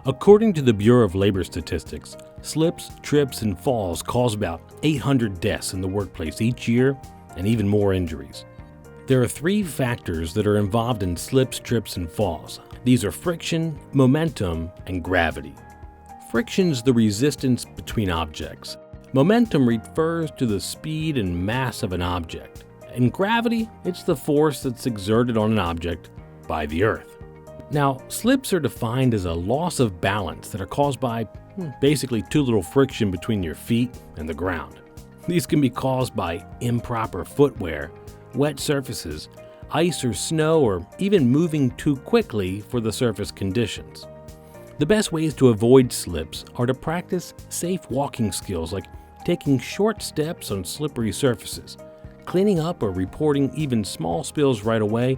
According to the Bureau of Labor Statistics, slips, trips, and falls cause about 800 deaths in the workplace each year and even more injuries. There are three factors that are involved in slips, trips, and falls. These are friction, momentum, and gravity. Friction is the resistance between objects. Momentum refers to the speed and mass of an object. And gravity, it's the force that's exerted on an object by the earth. Now, slips are defined as a loss of balance that are caused by basically too little friction between your feet and the ground. These can be caused by improper footwear, wet surfaces, ice or snow, or even moving too quickly for the surface conditions. The best ways to avoid slips are to practice safe walking skills like taking short steps on slippery surfaces, cleaning up or reporting even small spills right away,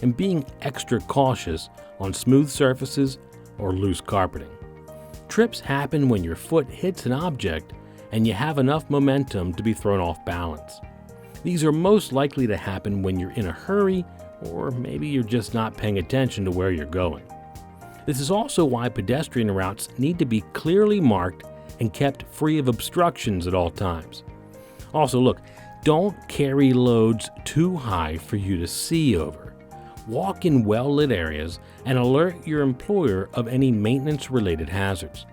and being extra cautious on smooth surfaces or loose carpeting. Trips happen when your foot hits an object and you have enough momentum to be thrown off balance. These are most likely to happen when you're in a hurry or maybe you're just not paying attention to where you're going. This is also why pedestrian routes need to be clearly marked and kept free of obstructions at all times. Also, look, don't carry loads too high for you to see over. Walk in well-lit areas and alert your employer of any maintenance-related hazards.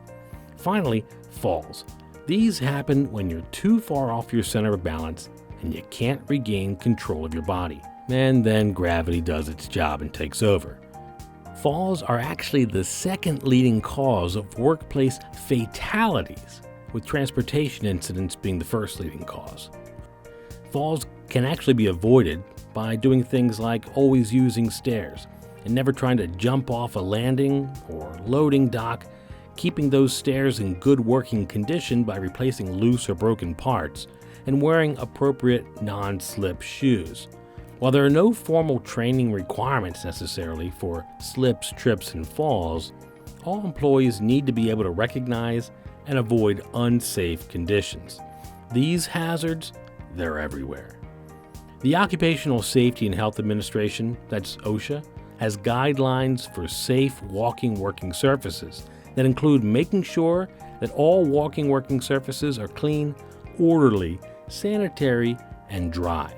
Finally, falls. These happen when you're too far off your center of balance and you can't regain control of your body. And then gravity does its job and takes over. Falls are actually the second leading cause of workplace fatalities, with transportation incidents being the first leading cause. Falls can actually be avoided by doing things like always using stairs and never trying to jump off a landing or loading dock, keeping those stairs in good working condition by replacing loose or broken parts, and wearing appropriate non-slip shoes. While there are no formal training requirements necessarily for slips, trips, and falls, all employees need to be able to recognize and avoid unsafe conditions. These hazards, they're everywhere. The Occupational Safety and Health Administration, that's OSHA, has guidelines for safe walking working surfaces that include making sure that all walking working surfaces are clean, orderly, sanitary, and dry.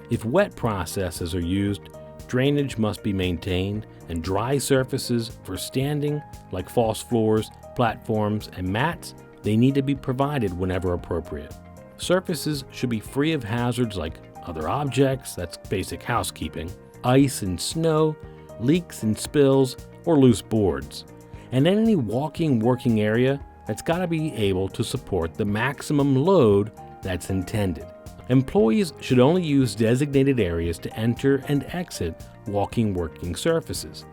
If wet processes are used, drainage must be maintained, and dry surfaces for standing, like false floors, platforms, and mats, they need to be provided whenever appropriate. Surfaces should be free of hazards like other objects, that's basic housekeeping, ice and snow, leaks and spills, or loose boards. And any walking working area that's got to be able to support the maximum load that's intended. Employees should only use designated areas to enter and exit walking working surfaces.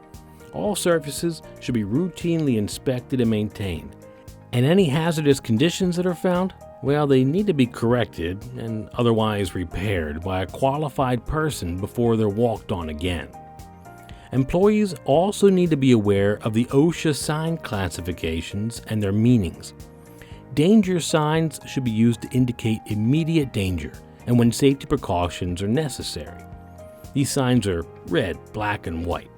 All surfaces should be routinely inspected and maintained. And any hazardous conditions that are found, well, they need to be corrected and otherwise repaired by a qualified person before they're walked on again. Employees also need to be aware of the OSHA sign classifications and their meanings. Danger signs should be used to indicate immediate danger and when safety precautions are necessary. These signs are red, black, and white.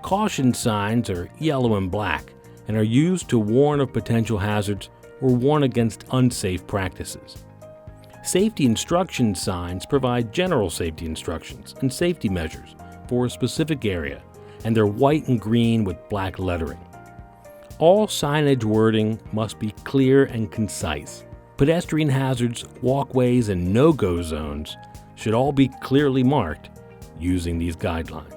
Caution signs are yellow and black and are used to warn of potential hazards or warn against unsafe practices. Safety instruction signs provide general safety instructions and safety measures for a specific area, and they're white and green with black lettering. All signage wording must be clear and concise. Pedestrian hazards, walkways, and no-go zones should all be clearly marked using these guidelines.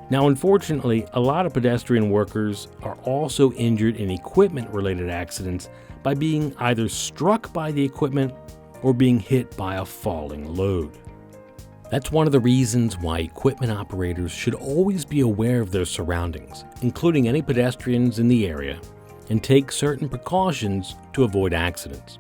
Now, unfortunately, a lot of pedestrian workers are also injured in equipment-related accidents by being either struck by the equipment or being hit by a falling load. That's one of the reasons why equipment operators should always be aware of their surroundings, including any pedestrians in the area, and take certain precautions to avoid accidents.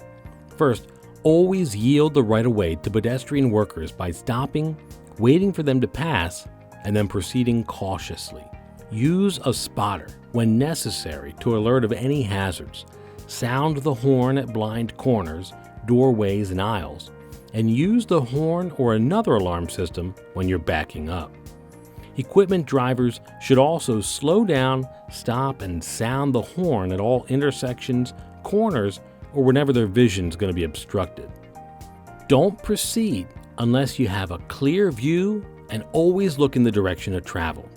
First, always yield the right-of-way to pedestrian workers by stopping, waiting for them to pass, and then proceeding cautiously. Use a spotter when necessary to alert of any hazards. Sound the horn at blind corners, doorways, and aisles, and use the horn or another alarm system when you're backing up. Equipment drivers should also slow down, stop, and sound the horn at all intersections, corners, or whenever their vision is going to be obstructed. Don't proceed unless you have a clear view and always look in the direction of travel.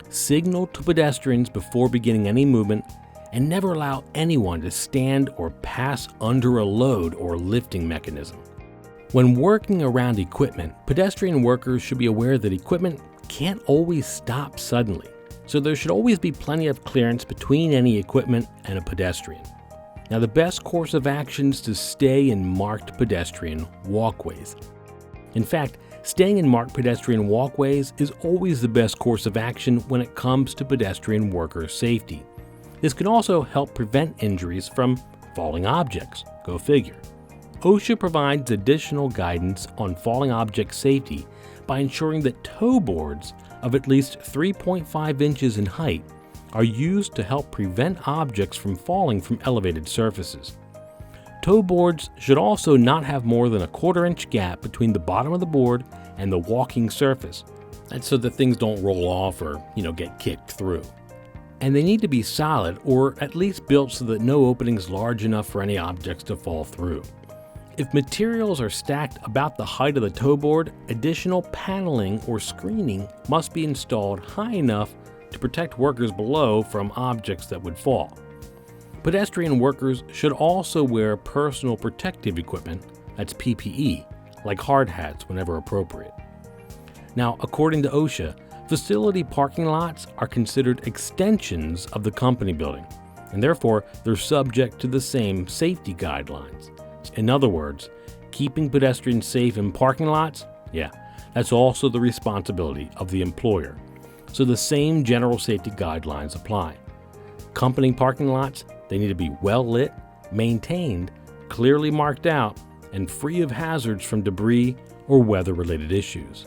Signal to pedestrians before beginning any movement and never allow anyone to stand or pass under a load or lifting mechanism. When working around equipment, pedestrian workers should be aware that equipment can't always stop suddenly, so there should always be plenty of clearance between any equipment and a pedestrian. Now, the best course of action is to stay in marked pedestrian walkways. In fact, staying in marked pedestrian walkways is always the best course of action when it comes to pedestrian worker safety. This can also help prevent injuries from falling objects. Go figure. OSHA provides additional guidance on falling object safety by ensuring that toe boards of at least 3.5 inches in height are used to help prevent objects from falling from elevated surfaces. Toe boards should also not have more than a 1/4 inch gap between the bottom of the board and the walking surface. That's so that things don't roll off or, get kicked through. And they need to be solid or at least built so that no opening is large enough for any objects to fall through. If materials are stacked about the height of the toe board, additional paneling or screening must be installed high enough to protect workers below from objects that would fall. Pedestrian workers should also wear personal protective equipment, that's PPE, like hard hats whenever appropriate. Now, according to OSHA, facility parking lots are considered extensions of the company building, and therefore they're subject to the same safety guidelines. In other words, keeping pedestrians safe in parking lots, that's also the responsibility of the employer. So the same general safety guidelines apply. Company parking lots, they need to be well lit, maintained, clearly marked out, and free of hazards from debris or weather-related issues.